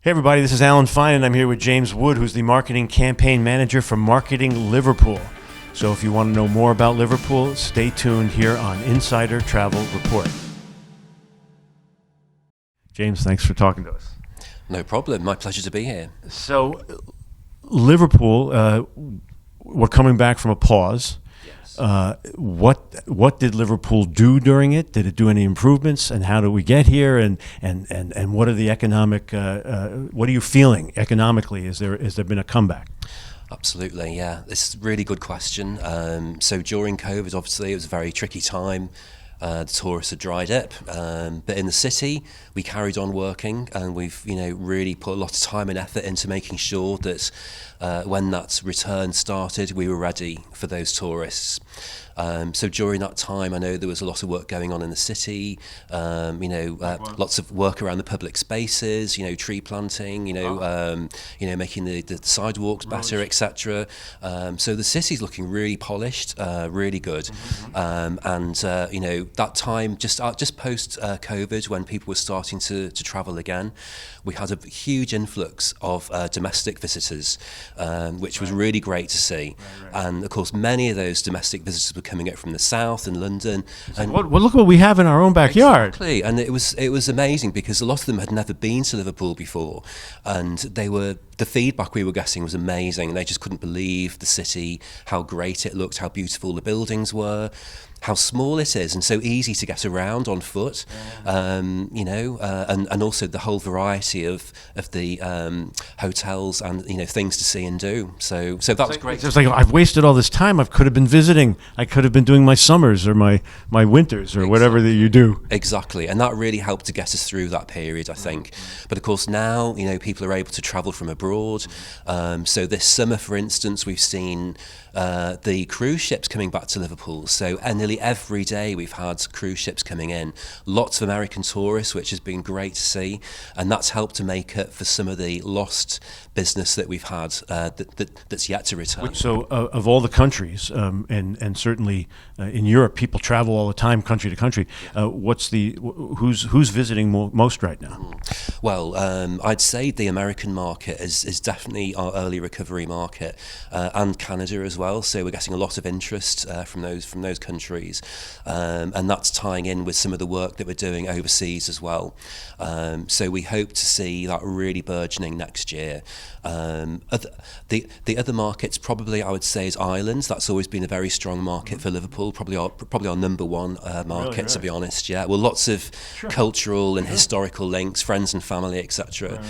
Hey everybody, this is Alan Fine and I'm here with James Wood, who's the marketing campaign manager for Marketing Liverpool. So if you want to know more about Liverpool, stay tuned here on Insider Travel Report. James, thanks for talking to us. No problem. My pleasure to be here. So Liverpool, we're coming back from a pause. What did Liverpool do during it? Did it do any improvements? And how did we get here? And what are the economic? What are you feeling economically? Has there been a comeback? Absolutely, yeah. This is a really good question. So during COVID, obviously, it was a very tricky time. The tourists had dried up, but in the city we carried on working, and we've really put a lot of time and effort into making sure that when that return started, we were ready for those tourists. So during that time, I know there was a lot of work going on in the city. Lots of work around the public spaces. Tree planting. Making the sidewalks better, etc. So the city's looking really polished, really good. That time just post COVID, when people were starting to travel again, we had a huge influx of domestic visitors, which was really great to see. Right. And of course, many of those domestic visitors were coming up from the south and London. And well, look what we have in our own backyard. Exactly, and it was amazing because a lot of them had never been to Liverpool before, and the feedback we were getting was amazing. They just couldn't believe the city, how great it looked, how beautiful the buildings were, how small it is, and so easy to get around on foot. And also the whole variety of the hotels and things to see and do. So that was great. It's like I've wasted all this time. I could have been visiting. I could have been doing my summers or my winters or whatever that you do. Exactly, and that really helped to get us through that period, I think. But of course now people are able to travel from abroad. So this summer, for instance, we've seen the cruise ships coming back to Liverpool. So nearly every day we've had cruise ships coming in. Lots of American tourists, which has been great to see, and that's helped to make up for some of the lost business that we've had that's yet to return. So of all the countries, and certainly in Europe, people travel all the time, country to country. Who's visiting most right now? Well, I'd say the American market is definitely our early recovery market, and Canada as well. So we're getting a lot of interest from those countries, and that's tying in with some of the work that we're doing overseas as well. So we hope to see that really burgeoning next year. The other markets, probably I would say, is Ireland. That's always been a very strong market for Liverpool. Probably our number one market, really? To be honest. Yeah. Well, lots of cultural and historical links, friends and family, etc.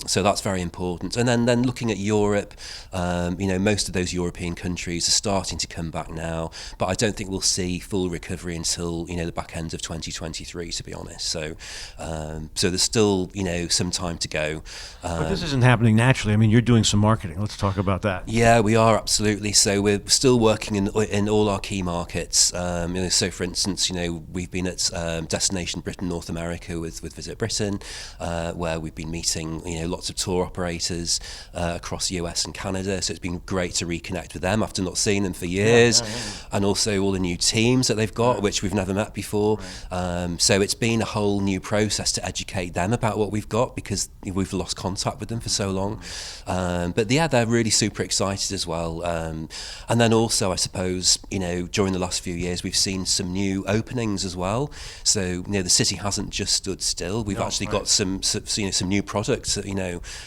So that's very important. And then looking at Europe, most of those European countries are starting to come back now, but I don't think we'll see full recovery until the back end of 2023, to be honest. So there's still some time to go. But this isn't happening naturally. I mean, you're doing some marketing. Let's talk about that. Yeah, we are, absolutely. So we're still working in all our key markets. So for instance, we've been at Destination Britain North America with Visit Britain, where we've been meeting lots of tour operators across the US and Canada. So it's been great to reconnect with them after not seeing them for years, and also all the new teams that they've got, which we've never met before. So it's been a whole new process to educate them about what we've got, because we've lost contact with them for so long. But yeah, they're really super excited as well. And then also, I suppose, during the last few years, we've seen some new openings as well. So the city hasn't just stood still. We've actually got some new products,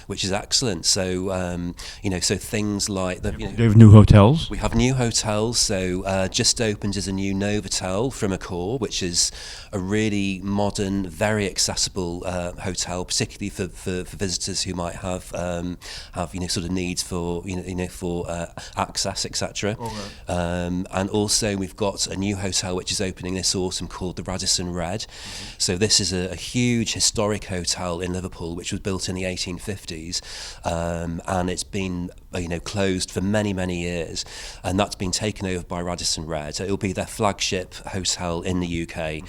which is excellent. So so things like do you have new hotels? We have new hotels. So just opened is a new Novotel from Accor, which is a really modern, very accessible hotel, particularly for visitors who might have sort of needs for for access, etc. And also we've got a new hotel which is opening this autumn called the Radisson Red. So this is a huge historic hotel in Liverpool which was built in the 1850s, and it's been closed for many years, and that's been taken over by Radisson Red. It'll be their flagship hotel in the UK.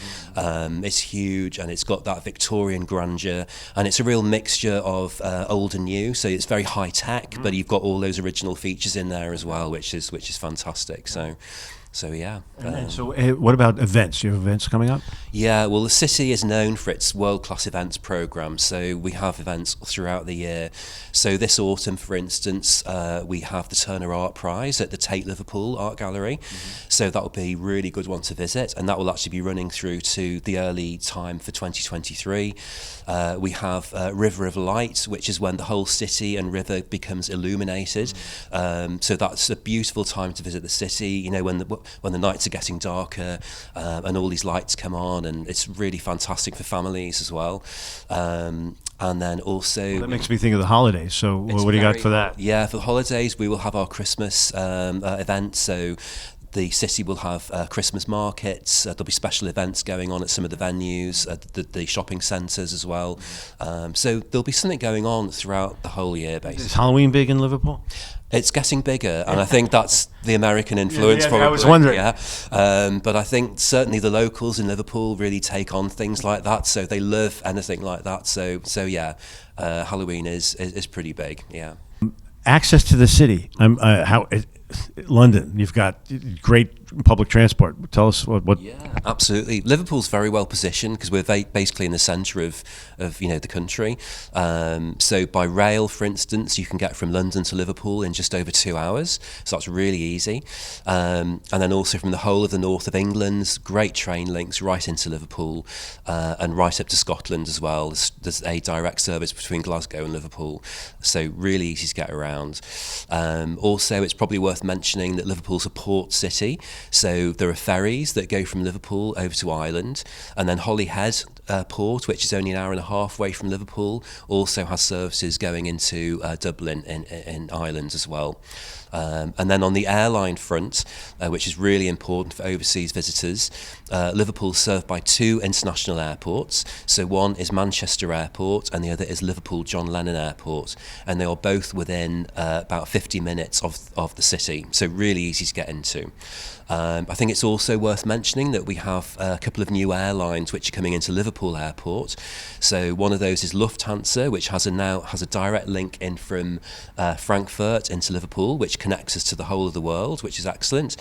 It's huge, and it's got that Victorian grandeur, and it's a real mixture of old and new. So it's very high tech, but you've got all those original features in there as well, which is fantastic. So So yeah. And so, what about events? Do you have events coming up? Yeah, well, the city is known for its world-class events program, so we have events throughout the year. So this autumn, for instance, we have the Turner Art Prize at the Tate Liverpool Art Gallery. So that will be a really good one to visit, and that will actually be running through to the early time for 2023. We have River of Light, which is when the whole city and river becomes illuminated. So that's a beautiful time to visit the city, you know, when the nights are getting darker and all these lights come on, and it's really fantastic for families as well. And then also... that makes me think of the holidays. So what do you got for that? Yeah, for the holidays, we will have our Christmas event. So the city will have Christmas markets. There'll be special events going on at some of the venues, the shopping centres as well. So there'll be something going on throughout the whole year, basically. Is Halloween big in Liverpool? It's getting bigger, and I think that's the American influence. Probably. I was wondering. Yeah, but I think certainly the locals in Liverpool really take on things like that, so they love anything like that. So yeah, Halloween is pretty big. Yeah. Access to the city. London, you've got great public transport. Tell us what. Yeah, absolutely. Liverpool's very well positioned because we're basically in the centre of the country. So by rail, for instance, you can get from London to Liverpool in just over 2 hours. So that's really easy. And then also from the whole of the north of England, great train links right into Liverpool and right up to Scotland as well. There's a direct service between Glasgow and Liverpool, so really easy to get around. Also, it's probably worth mentioning that Liverpool's a port city, so there are ferries that go from Liverpool over to Ireland, and then Holyhead port, which is only an hour and a half away from Liverpool, also has services going into Dublin in Ireland as well. And then on the airline front, which is really important for overseas visitors, Liverpool is served by 2 international airports. So one is Manchester Airport and the other is Liverpool John Lennon Airport. And they are both within about 50 minutes of the city. So really easy to get into. I think it's also worth mentioning that we have a couple of new airlines which are coming into Liverpool Airport. So one of those is Lufthansa, which now has a direct link in from Frankfurt into Liverpool, which connects us to the whole of the world, which is excellent.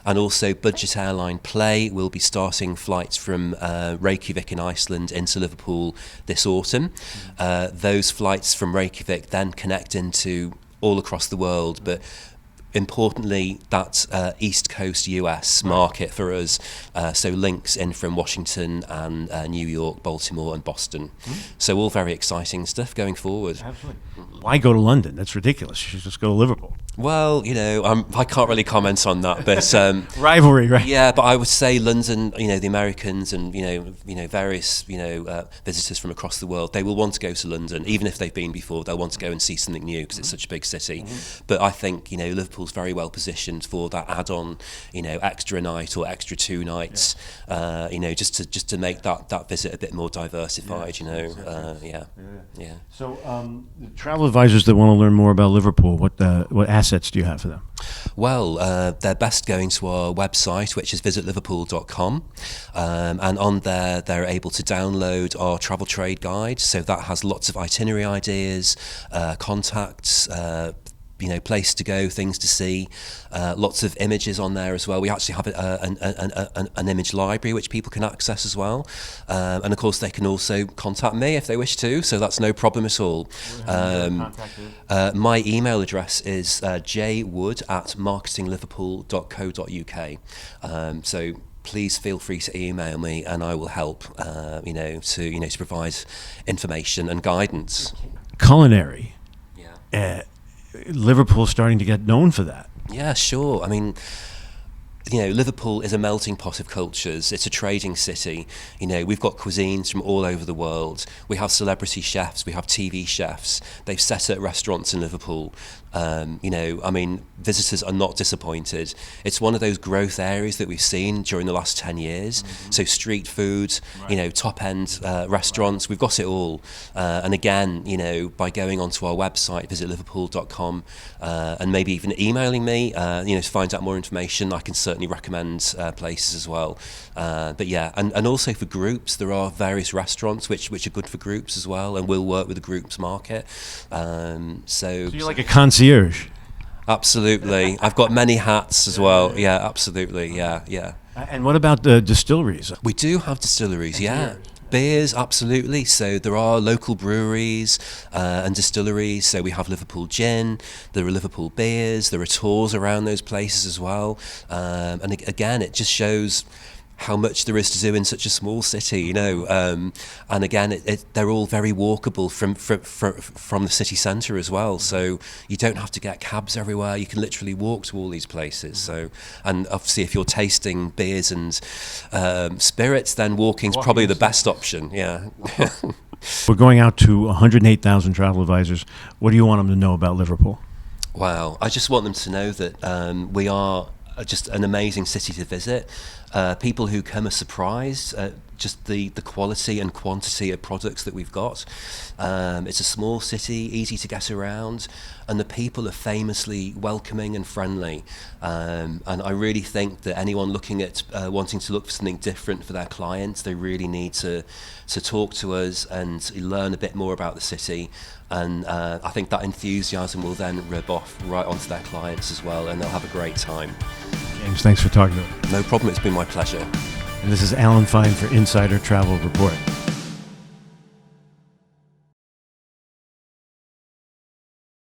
And also budget airline Play will be starting flights from Reykjavik in Iceland into Liverpool this autumn. Those flights from Reykjavik then connect into all across the world, but importantly, that's East Coast US market for us, so links in from Washington and New York, Baltimore and Boston. So all very exciting stuff going forward. Absolutely. Why go to London? That's ridiculous. You should just go to Liverpool. Well, I can't really comment on that, but rivalry, right? Yeah, but I would say London. The Americans and various visitors from across the world, they will want to go to London, even if they've been before. They'll want to go and see something new because it's such a big city. But I think Liverpool's very well positioned for that add-on, extra night or extra 2 nights. Just to make that visit a bit more diversified. Yeah. So, the travel advisors that want to learn more about Liverpool, what assets do you have for them? Well, they're best going to our website, which is visitliverpool.com, and on there they're able to download our travel trade guide. So that has lots of itinerary ideas, contacts, place to go, things to see, lots of images on there as well. We actually have an image library which people can access as well, and of course they can also contact me if they wish to, so that's no problem at all. My email address is jwood@marketingliverpool.co.uk, so please feel free to email me and I will help to provide information and guidance. Culinary. Liverpool's starting to get known for that. Yeah, sure. I mean, Liverpool is a melting pot of cultures. It's a trading city. We've got cuisines from all over the world. We have celebrity chefs. We have TV chefs. They've set up restaurants in Liverpool. Visitors are not disappointed. It's one of those growth areas that we've seen during the last 10 years. So street food, top-end restaurants, we've got it all. And again, by going onto our website, visitliverpool.com, and maybe even emailing me, to find out more information, I can certainly recommend places as well. But yeah, and also for groups, there are various restaurants which are good for groups as well, and we'll work with the groups market. So you're like a concierge. Absolutely. I've got many hats as well. Yeah, absolutely. Yeah. And what about the distilleries? We do have distilleries, yeah. beers. Beers, absolutely. So there are local breweries and distilleries. So we have Liverpool Gin, there are Liverpool beers, there are tours around those places as well. And again, it just shows how much there is to do in such a small city, you know. And again, they're all very walkable from the city centre as well. So you don't have to get cabs everywhere. You can literally walk to all these places. So, and obviously, if you're tasting beers and spirits, then walking's probably the best option. Yeah. We're going out to 108,000 travel advisors. What do you want them to know about Liverpool? Wow, I just want them to know that we are just an amazing city to visit. People who come are surprised at just the quality and quantity of products that we've got. It's a small city, easy to get around, and the people are famously welcoming and friendly. And I really think that anyone looking at wanting to look for something different for their clients, they really need to talk to us and learn a bit more about the city. And I think that enthusiasm will then rub off right onto their clients as well, and they'll have a great time. James, thanks for talking to us. No problem, it's been my pleasure. And this is Alan Fine for Insider Travel Report.